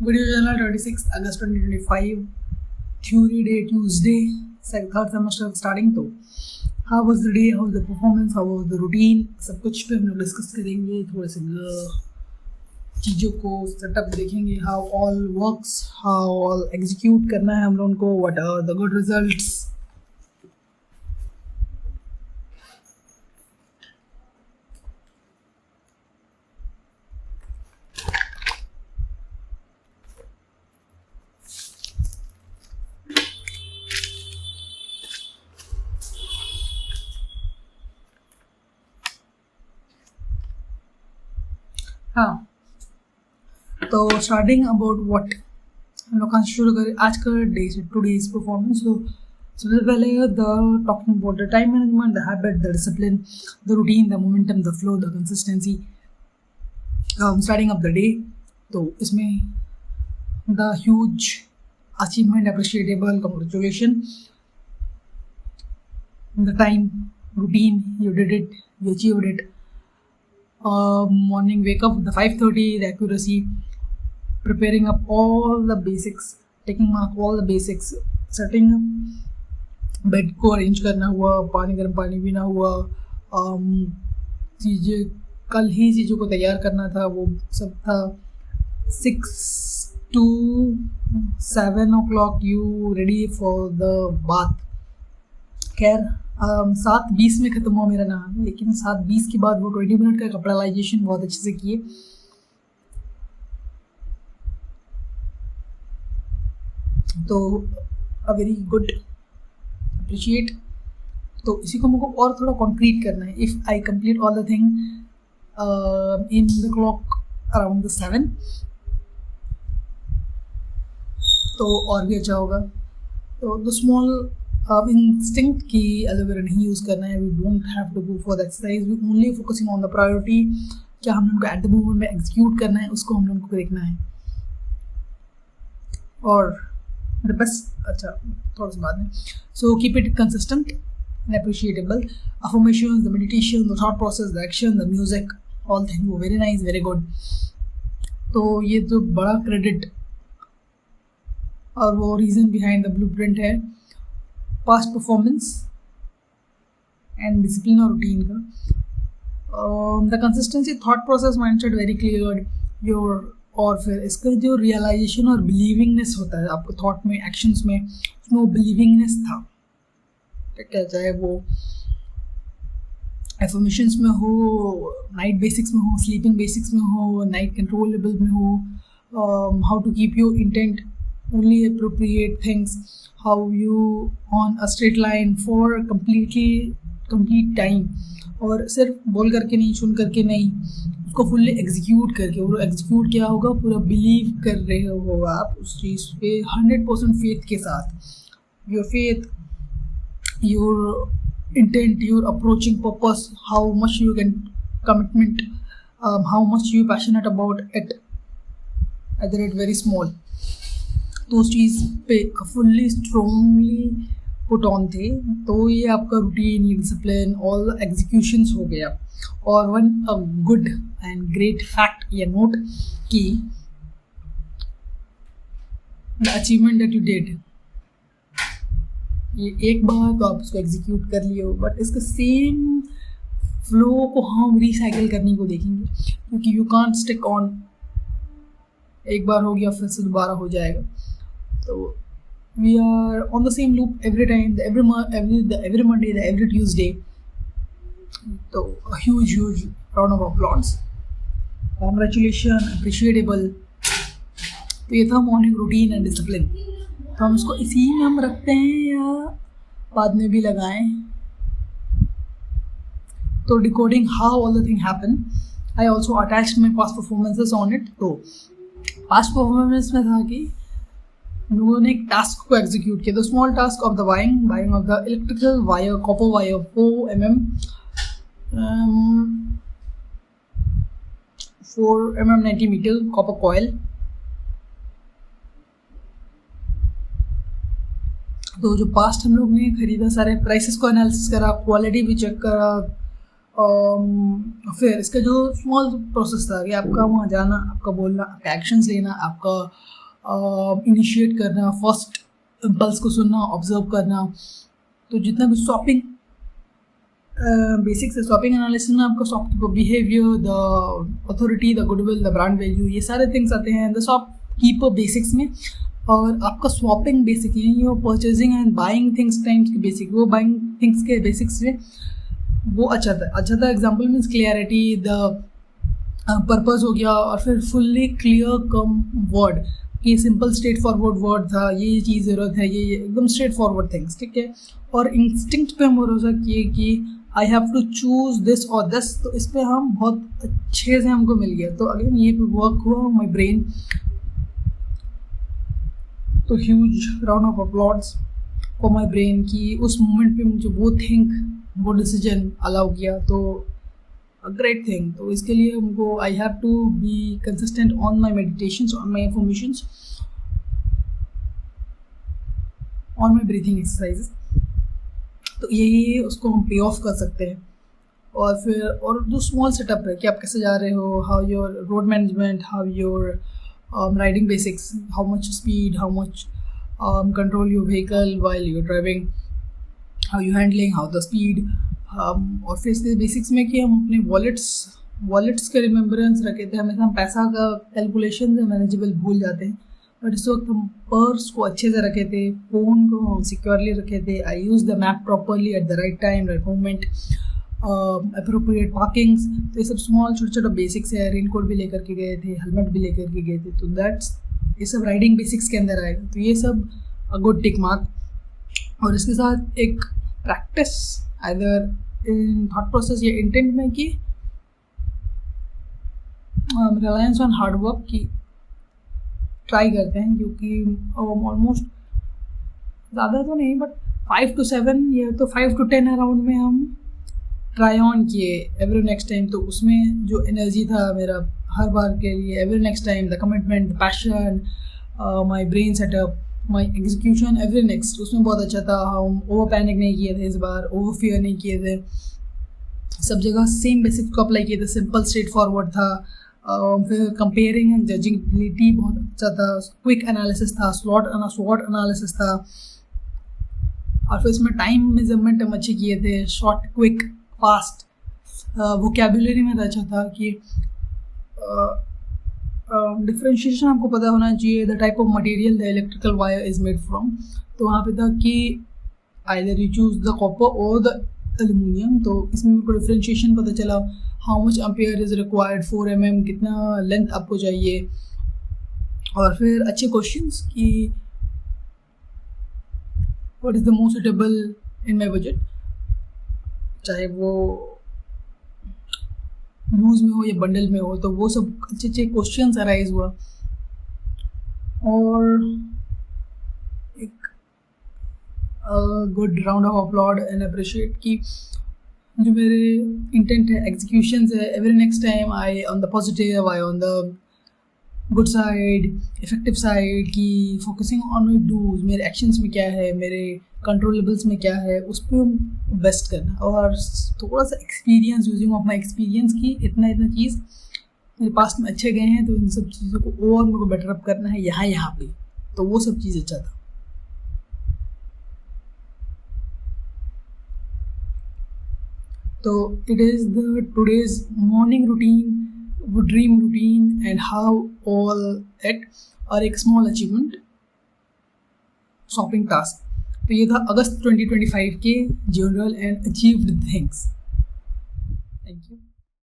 Video journal 26 August 2025 theory day Tuesday third semester starting तो how was the day, how was the performance, how was the routine, सब कुछ पे हम लोग discuss करेंगे. थोड़े से चीज़ों को सेटअप देखेंगे, how all works, how all execute करना है हम लोगों को, what are the good results. हाँ, तो स्टार्टिंग अबाउट व्हाट हम लोग कहाँ से शुरू करें आज का डे से टुडेज परफॉर्मेंस. तो सबसे पहले the talking about the time management, the habit, the discipline, the routine, the momentum, the flow, the consistency. Starting of the day, तो इसमें the huge achievement, appreciable, congratulation. The time routine, you did it, you achieved it. Morning wake up, the 5:30, the accuracy, preparing up all the basics, taking mark all the basics, setting up bed को arrange करना हुआ, पानी गर्म पानी पीना हुआ, चीज़ें कल ही चीज़ों को तैयार करना था, वो सब था. 6 to 7 o'clock you ready for the bath. खैर 7:20 में ख़त्म हुआ मेरा नाम, लेकिन 7:20 के बाद वो 20 मिनट का कपड़ालाइजेशन बहुत अच्छे से किए. तो अ वेरी गुड, अप्रिशिएट. तो इसी को मुझको और थोड़ा कॉन्क्रीट करना है. If I complete all the thing in the clock around the 7 तो और भी अच्छा होगा. तो द स्मॉल इंस्टिंक्ट की एलोवेरा नहीं यूज़ करना है. We don't have to go for the exercise, we only focusing on the priority. क्या हम लोगों को एट द मोमेंट में एग्जीक्यूट करना है, उसको हम लोगों को देखना है. और द बेस्ट, अच्छा थोड़ा सा बाद में. So keep it consistent and appreciable. Affirmations, the meditation, the thought process, the action, the music, all thing वो वेरी नाइस, वेरी गुड. तो ये तो बड़ा क्रेडिट और वो रीज़न बिहाइंड द ब्लूप्रिंट है. पास्ट परफॉर्मेंस एंड डिसिप्लिन और routine का. The consistency, thought process, mindset very clear your. और फिर इसका जो रियलाइजेशन और बिलीविंगनेस होता है आपको थॉट में, एक्शंस में, उसमें वो बिलीविंगनेस था. क्या चाहे वो एफर्मेशंस में हो, नाइट बेसिक्स में हो, स्लीपिंग बेसिक्स में हो, नाइट कंट्रोलेबल में हो, how to keep your intent only appropriate things, how you on a straight line for complete time. और सिर्फ बोल करके नहीं, सुन करके नहीं, उसको फुल्ली एग्जीक्यूट करके. और एग्जीक्यूट क्या होगा, पूरा बिलीव कर रहे हो आप उस चीज़ पे 100% फेथ के साथ. Your faith, your intent, your approaching purpose, how much you can commitment, how much you passionate about it, at very small. तो उस चीज़ पे फुल्ली स्ट्रॉन्गली पुट ऑन थे. तो ये आपका रूटीन, ये डिसिप्लिन, ऑल एग्जीक्यूशंस हो गया. और one good and great fact या नोट कि the achievement that you did, ये एक बार तो आप उसको एग्जीक्यूट कर लिए हो, बट इसका सेम फ्लो को हम रिसाइकिल करने को देखेंगे, क्योंकि यू कांट स्टिक ऑन. एक बार हो गया फिर से दोबारा हो जाएगा. So we are on the same loop every time, every Monday, every Tuesday. So a huge round of applause, congratulations, appreciable. तो ये था मॉर्निंग रूटीन एंड डिसिप्लिन. तो हम इसको इसी में हम रखते हैं या बाद में भी लगाएं. तो decoding how all the thing happen, I also attached my past performances on it. तो पास्ट परफॉर्मेंस में था कि लोगों ने एक टास्क को एग्जीक्यूट किया. The small task of the wiring of the electrical wire, copper wire 4 mm, 90 metre copper coil. तो जो पास्ट हम लोग ने खरीदा, सारे प्राइसेस को एनालिसिस करा, क्वालिटी भी चेक करा, फिर इसका जो स्मॉल प्रोसेस था कि आपका वहाँ जाना, आपका बोलना, आपका एक्शंस लेना, आपका इनिशिएट करना, फर्स्ट इम्पल्स को सुनना, ऑब्जर्व करना। तो जितना भी शॉपिंग बेसिक्स है, शॉपिंग एनालिसिस में आपका shopkeeper behaviour, the authority, the goodwill, the brand value, ये सारे थिंग्स आते हैं द शॉपकीपर बेसिक्स में। और आपका स्वॉपिंग बेसिक है, your purchasing and buying things times के बेसिक, वो बाइंग थिंग्स के बेसिक्स में वो अच्छा था। Example means clarity, the purpose हो गया, और फिर फुल्ली क्लियर कम वर्ड कि सिंपल स्ट्रेट फॉरवर्ड वर्ड था, ये चीज़ ज़रूरत है, ये एकदम स्ट्रेट फॉरवर्ड थिंग्स, ठीक है। और इंस्टिंक्ट पे हम भरोसा किए कि I have to choose this और दिस, तो इस पर हम बहुत अच्छे से हमको मिल गया। तो अगेन ये वर्क हुआ माई ब्रेन। तो huge round of applause for my brain कि उस मोमेंट पे मुझे वो डिसीजन अलाउ किया, तो अ ग्रेट थिंग। तो इसके लिए हमको I have to be consistent on my meditations, on my informations, on my breathing exercises. तो यही उसको हम पे ऑफ कर सकते हैं। और फिर और जो स्मॉल सेटअप है कि आप कैसे जा रहे हो, how your road management, how your riding basics, how much speed, how much control your vehicle while you're driving, how you handling, how the speed, और फिर इसके बेसिक्स में कि हम अपने वॉलेट्स के रिमेम्बरेंस रखे थे। हमेशा हम पैसा का कैलकुलेशन से मैनेजेबल भूल जाते हैं, बट इस वक्त हम पर्स को अच्छे से रखे थे, फ़ोन को सिक्योरली रखे थे। I use the map properly at the right time, right moment, appropriate parkings. तो ये सब स्मॉल छोटे बेसिक्स है। रेनकोट भी लेकर के गए थे, हेलमेट भी लेकर के गए थे, तो दैट्स ये सब राइडिंग बेसिक्स के अंदर आएगा। तो ये सब गुड टिक मार्क। और इसके साथ एक practice either in thought process या इंटेंट में कि रिलायंस ऑन हार्ड वर्क की ट्राई करते हैं, क्योंकि ऑलमोस्ट ज़्यादा तो नहीं बट 5 to 7 या तो 5 to 10 अराउंड में हम ट्राई ऑन किए एवरी नेक्स्ट टाइम। तो उसमें जो एनर्जी था मेरा हर बार के लिए, every next time, the commitment, the passion, my brain setup, my execution, every next, उसमें बहुत अच्छा था। हम ओवर पैनिक नहीं किए थे इस बार, ओवर फियर नहीं किए थे, सब जगह सेम बेसिक्स को अप्लाई किए थे, सिंपल स्ट्रेट फॉरवर्ड था। फिर कंपेयरिंग एंड जजिंगबिलिटी बहुत अच्छा था, क्विक एनालिसिस था, स्वॉट एनालिसिस था। और फिर इसमें टाइम मेजरमेंट हम अच्छे किए थे, शॉर्ट, क्विक, फास्ट। वोकैबुलरी में अच्छा था कि डिफ्रेंशिएशन आपको पता होना चाहिए, the type of material the electrical wire is made from. तो वहाँ पे था कि either you choose the copper और द एल्यूमिनियम। तो इसमें मेरे को डिफ्रेंशिएशन पता चला, how much ampere is required, 4 mm कितना लेंथ आपको चाहिए। और फिर अच्छे क्वेश्चंस कि what is the most suitable in my budget, चाहे वो यूज़ में हो या बंडल में हो, तो वो सब अच्छे क्वेश्चंस अराइज हुआ। और एक good round of applaud and appreciate कि जो मेरे इंटेंट है, एग्जीक्यूशंस है, every next time I on the positive, I on the good side, effective side, की फोकसिंग ऑन माई डूज, मेरे एक्शंस में क्या है, मेरे कंट्रोलेबल्स में क्या है, उस पर बेस्ट करना। और थोड़ा सा experience, using of my experience की इतना चीज़ मेरे पास में अच्छे गए हैं, तो इन सब चीज़ों को और मेरे को बेटर अप करना है यहाँ पे, तो वो सब चीज़ अच्छा था। तो it is the today's morning routine, वो dream routine and how all at, और एक स्मॉल अचीवमेंट शॉपिंग टास्क। तो ये था अगस्त 2025 के जनरल एंड अचीव्ड थिंग्स।